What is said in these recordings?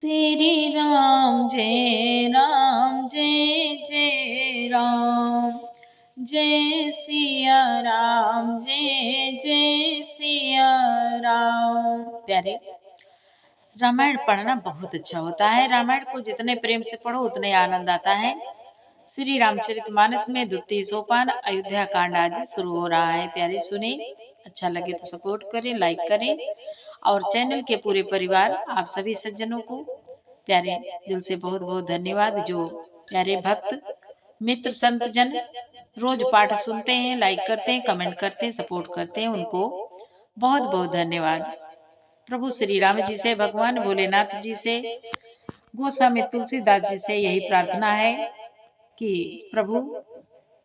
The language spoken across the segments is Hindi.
श्री राम जय राम जय जय राम। जय सिया राम जय जय सिया राम। प्यारे, रामायण पढ़ना बहुत अच्छा होता है। रामायण को जितने प्रेम से पढ़ो उतने आनंद आता है। श्री रामचरितमानस में द्वितीय सोपान अयोध्या कांड आज शुरू हो रहा है। प्यारे सुने, अच्छा लगे तो सपोर्ट करें, लाइक करें और चैनल के पूरे परिवार आप सभी सज्जनों को प्यारे दिल से बहुत बहुत धन्यवाद। जो प्यारे भक्त मित्र संत जन रोज पाठ सुनते हैं, लाइक करते हैं, कमेंट करते हैं, सपोर्ट करते हैं, उनको बहुत बहुत धन्यवाद। प्रभु श्री राम जी से, भगवान भोलेनाथ जी से, गोस्वामी तुलसीदास जी से यही प्रार्थना है कि प्रभु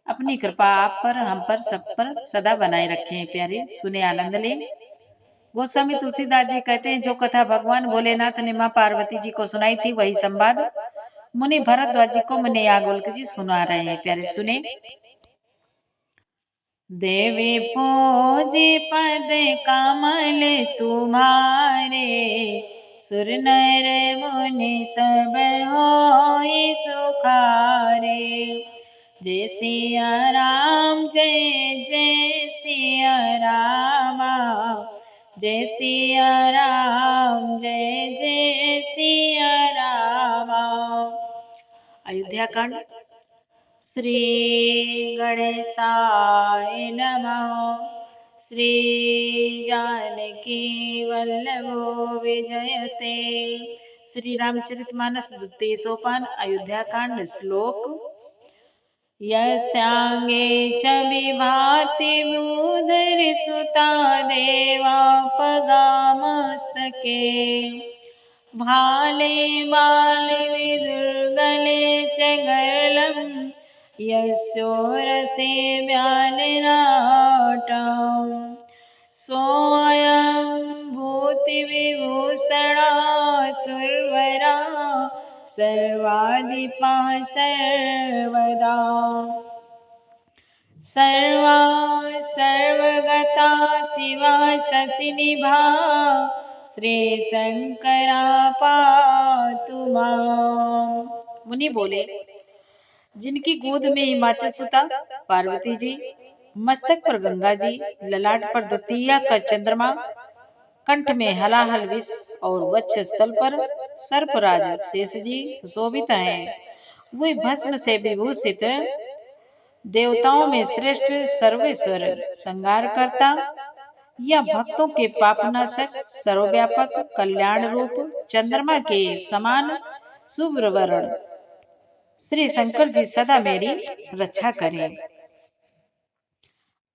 अपनी कृपा आप पर, हम पर, सब पर सदा बनाए रखें। प्यारे सुने, आनंद लें। गोस्वामी तुलसीदास जी कहते हैं, जो कथा भगवान भोलेनाथ ने माँ पार्वती जी को सुनाई थी वही संवाद मुनि भरद्वाज जी को मुनि याज्ञवल्क्य जी सुना रहे हैं। प्यारे सुने। देवी पूजी पद कमल तुम्हारे, सुर नर मुनि सब होय सुखारे। जय सिया राम जय जय सिया रामा, जय सिया राम जय जय सिया रामा। अयोध्या कांड। श्री गणेशाय नमः। श्री जानकी वल्लभो विजयते। श्री रामचरितमानस द्वितीय सोपान अयोध्या कांड। श्लोक। यस्यांगे च विभाति भूधर सुता देवापगामस्तके, भाले बाल विदुर्गले च गरलम, यस्योरसे व्यालनाटम। सोऽयं भूतिविभूषणा सुरवरा, सर्वाधिपा सर्वदा। सर्वा सर्वगता शिवा शशिनिभा, श्री शंकरा पातु मां। मुनि बोले, जिनकी गोद में हिमाचल सुता पार्वती जी, मस्तक पर गंगा जी, ललाट पर द्वितीया का चंद्रमा, कंठ में हलाहल विष और वक्ष स्थल पर सर्पराज शेष जी सुशोभित हैं। वे भस्म से विभूषित, देवताओं में श्रेष्ठ, सर्वेश्वर, संहार करता या भक्तों के पापनाशक, सर्वव्यापक, कल्याण रूप चंद्रमा के समान शुभ्र वर्ण श्री शंकर जी सदा मेरी रक्षा करें।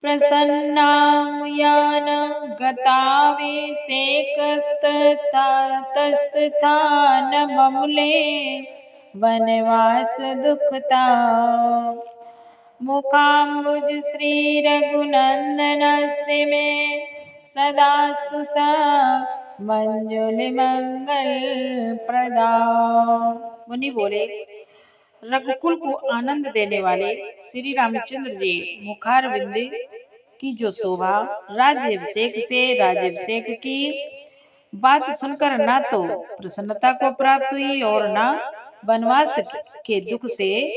प्रसन्नायान गताभिषेकतस्तस्थान बमुले, वनवास दुखता। मुखाम्बुज श्री रघुनंदनस्य मे, सदास्तु सा मंजुल मंगल प्रदा। मुनि बोले, रघुकुल को आनंद देने वाले श्री रामचंद्र जी मुखारविंद की जो शोभा, राज्याभिषेक से राज्याभिषेक की बात सुनकर ना तो प्रसन्नता को प्राप्त हुई और ना वनवास के दुख से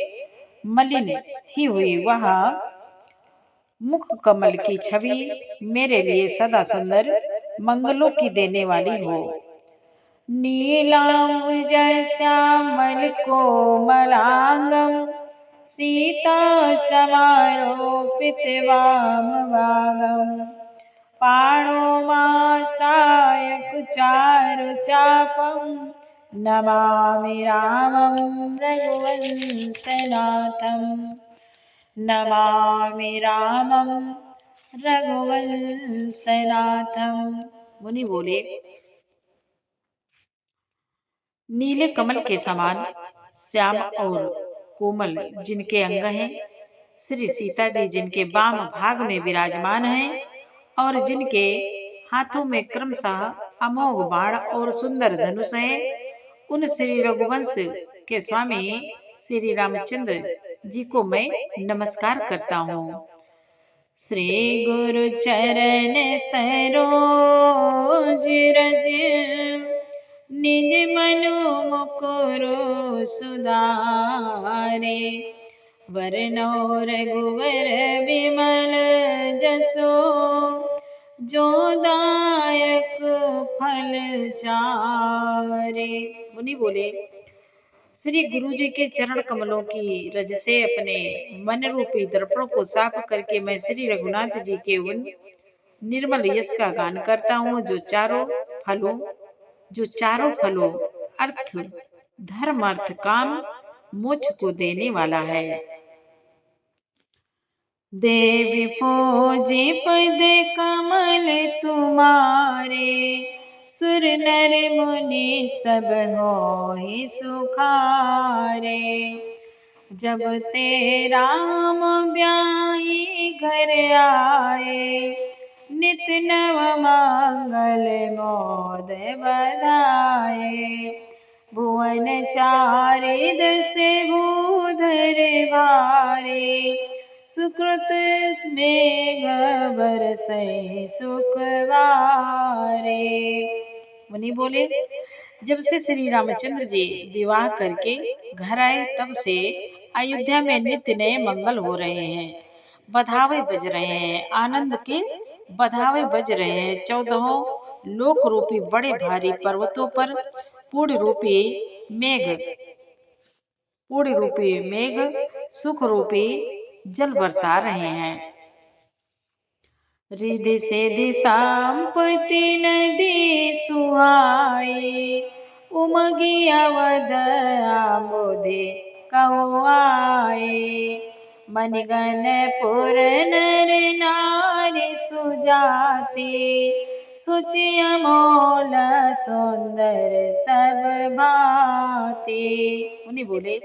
मलिन ही हुई। वहाँ मुख कमल की छवि मेरे लिए सदा सुंदर मंगलों की देने वाली हो। नीलांबुज श्यामल कोमलांगम, सीता समारोपित वामभागम। पाणो मासायक चारु चापम, नमामि रामं रघुवंशनाथम। नमामि रामं रघुवंशनाथम। मुनि बोले, नीले कमल के समान श्याम और कोमल जिनके अंग हैं, श्री सीता जी जिनके वाम भाग में विराजमान हैं और जिनके हाथों में क्रमशः अमोघ बाण और सुंदर धनुष है, उन श्री रघुवंश के स्वामी श्री रामचंद्र जी को मैं नमस्कार करता हूँ। श्री गुरु चरण सरोज रज, निज मनु मुकुरु सुधारे। वरनौ रघुवर विमल जसो, जो दायक फल चारे। मुनि बोले, श्री गुरु जी के चरण कमलों की रज से अपने मन रूपी दर्पणों को साफ करके मैं श्री रघुनाथ जी के उन निर्मल यश का गान करता हूँ, जो चारों फलों अर्थ, धर्म, अर्थ, काम, मोक्ष को देने वाला है। देवी पूजे पद कमल तुम्हारे, सुर नर मुनि सब होहि सुखारे। जब ते राम ब्याही घर आए, नित नव मंगल मोद बधाए। भुवन चारिद से भूधर भारे, सुकृत मेघ बरसै सुखवारे। मुनि बोले, जब से श्री रामचंद्र जी विवाह करके घर आए तब से अयोध्या में नित्य नए मंगल हो रहे हैं, बधावे बज रहे हैं, आनंद के बधावे बज रहे हैं। 14 लोक रूपी बड़े भारी पर्वतों पर पूर्ण रूपी मेघ सुख रूपी जल बरसा रहे हैं। रिधि सिधि संपत्ति नदी सुहाई, उमगी अवध आमोदे कहो आए। मणिगण पुर नर नारी सुजाति, सुचि अमोल सुंदर सब भांति। उन्हीं बोले,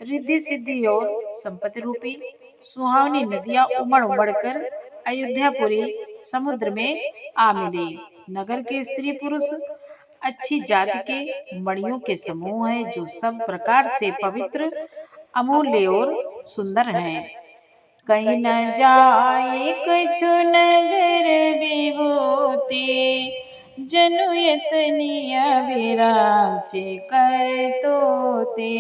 रिद्धि सिद्धि और संपत्ति रूपी सुहावनी नदियां उमड़ उमड़ कर अयोध्यापुरी समुद्र में आ मिली। नगर के स्त्री पुरुष अच्छी जाति के मणियों के समूह है, जो सब प्रकार से पवित्र, अमूल्य और सुंदर हैं। कहीं न जाए कछु नगर विभूति, जनु यतनिय विराजे कर तोते।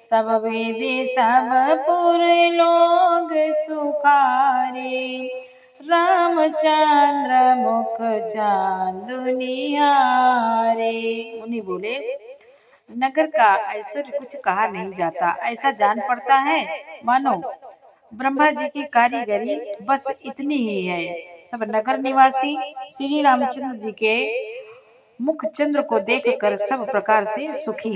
सब विधि सब पुर लोग सुखारे, रामचंद्र मुख चांदुनियारे। उन्हीं बोले, नगर का ऐश्वर्य कुछ कहा नहीं जाता, ऐसा जान पड़ता है मानो ब्रह्मा जी की कारीगरी बस इतनी ही है। सब नगर निवासी श्री रामचंद्र जी के मुख चंद्र को देखकर सब प्रकार से सुखी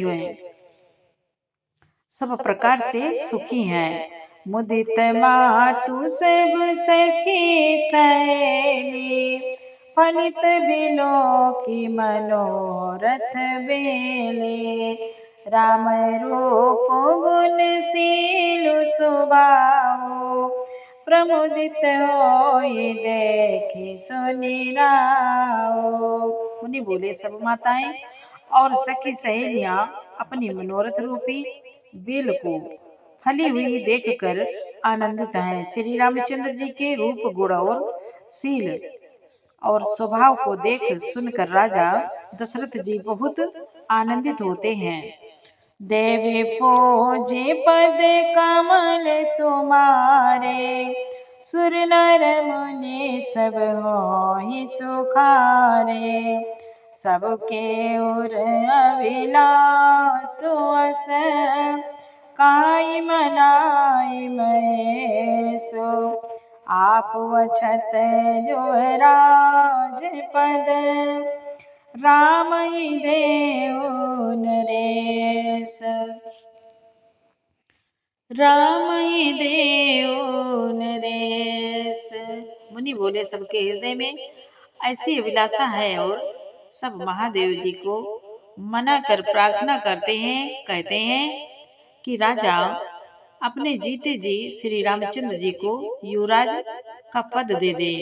हैं। मुदित मातु सब सखी सहेली, फलित बिलो की मनोरथ बेले। राम रूप गुणशील स्वभाव, प्रमुदित होई देखि सुनि राव। मुनि बोले, सब माताएं और सखी सहेलियां अपनी मनोरथ रूपी बेल को फली हुई देखकर आनंदित हैं। श्री रामचंद्र जी के रूप, गुण और शील और स्वभाव को देख सुनकर राजा दशरथ जी बहुत आनंदित होते हैं। देवी पूजे पद कमल तुम्हारे, सुर नर मुनि सब होहि सुखारे। सबके उर अभिलाष अस, काई मनाई महेशो। आप वछत युवराज पद, राम ही देव नरेश। राम ही देव नरेश। मुनि बोले, सबके हृदय में ऐसी अभिलाषा है और सब महादेव जी को मना कर प्रार्थना करते हैं, कहते हैं कि राजा अपने जीते जी श्री रामचंद्र जी को युवराज का पद दे दे।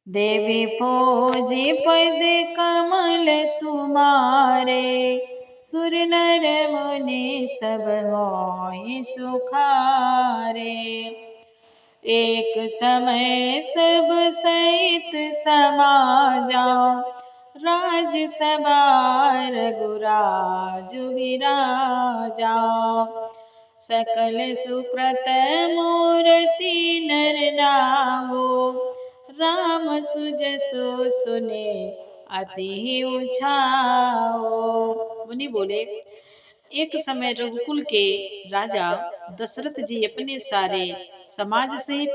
देवी पूजे पद कमल तुम्हारे, सुर नर मुनि सब होहि सुखारे। एक समय सब सहित समाजा, राज सभा रघुराज विराजा। सकल सुकृत मूर्ति नर नामो, राम सुजसो सुने अति उछाओ। मुनि बोले, एक समय रघुकुल के राजा दशरथ जी अपने सारे समाज सहित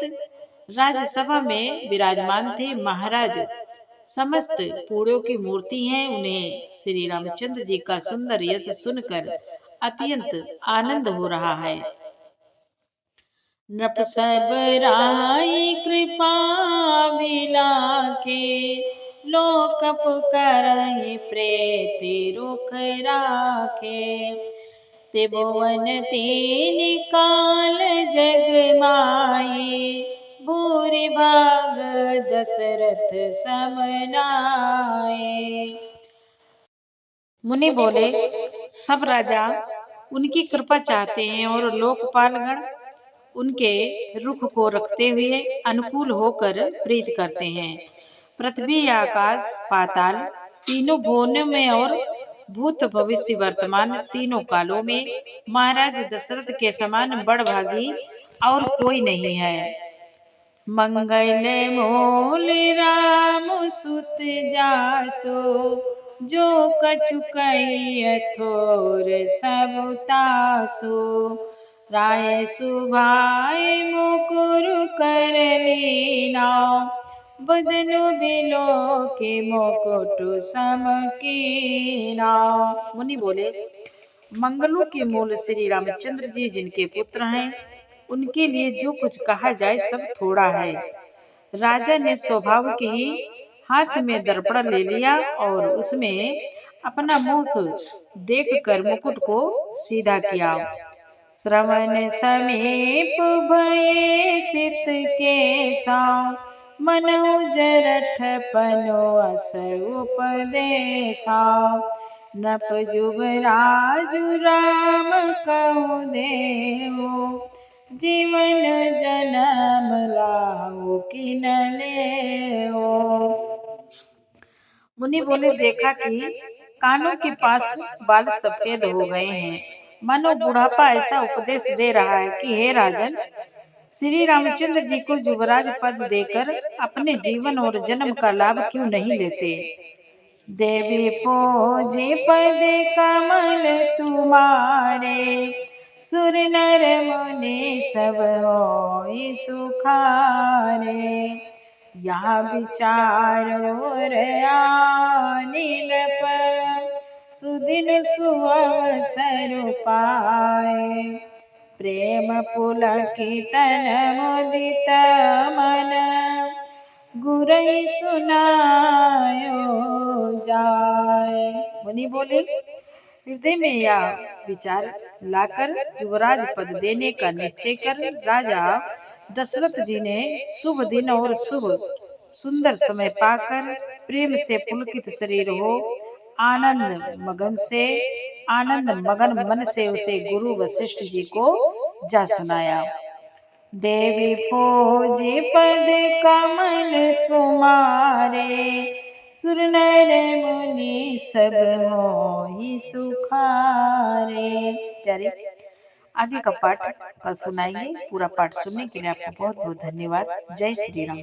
राज्यसभा में विराजमान थे। महाराज समस्त पूर्णों की मूर्ति हैं। उन्हें श्री रामचंद्र जी का सुंदर यश सुनकर अत्यंत आनंद हो रहा है। नृप सब राई कृपा बिलाके, लोकप करहि प्रेति रुख राखे। त्रिभुवन तीन काल जग माही, भूरि भाग दशरथ सम नाहि। मुनि बोले, सब राजा उनकी कृपा चाहते हैं और लोकपालगण उनके रुख को रखते हुए अनुकूल होकर प्रीत करते हैं। पृथ्वी आकाश पाताल तीनों भुवनों में और भूत भविष्य वर्तमान तीनों कालों में महाराज दशरथ के समान बड़भागी और कोई नहीं है। मंगल मूल राम सुत जासो, जो कछु कही यथोर सब तासो। राय सुभाय मुकुर कर लीना, बदनु बिलो के मुकुट सम कीना। मुनि बोले, मंगलों के मूल श्री रामचंद्र जी जिनके पुत्र हैं, उनके लिए जो कुछ कहा जाए सब थोड़ा है। राजा ने स्वभाव के ही हाथ में दर्पण ले लिया और उसमें अपना मुख देखकर मुकुट को सीधा किया। श्रवण समीप भये सित केसा, मनोज रठ पनो अस उपदेशा। नप जुबराजु राम कहु देहु, जीवन जन्म लाओ किन लेओ। मुनि बोले, देखा कि कानों के पास बाल सफेद हो गए हैं, मानो बुढ़ापा ऐसा उपदेश दे रहा है कि हे राजन, श्री रामचंद्र जी को युवराज पद देकर अपने जीवन और जन्म का लाभ क्यों नहीं लेते। देवी पूजे पद कमल तुम्हारे, सुर नर मुनि सब होई सुखारे। यहाँ विचार और अनिल पर, सुदिन सुअवसर पाए। प्रेम पुलकितन मुदित मन, गुरई सुनायो जाए। मुनि बोले, हृदय में यह विचार लाकर युवराज पद देने का निश्चय कर राजा दशरथ जी ने शुभ दिन और शुभ सुंदर समय पाकर प्रेम से पुलकित शरीर हो आनंद मगन मन से उसे गुरु वशिष्ठ जी को जा सुनाया। देवी पूजे पद कमल सुमारे, सुर नर मुनि सब होई सुखारे। प्यारे, आगे का पाठ कल सुनाइए। पूरा पाठ सुनने के लिए आपको बहुत बहुत धन्यवाद। जय श्री राम।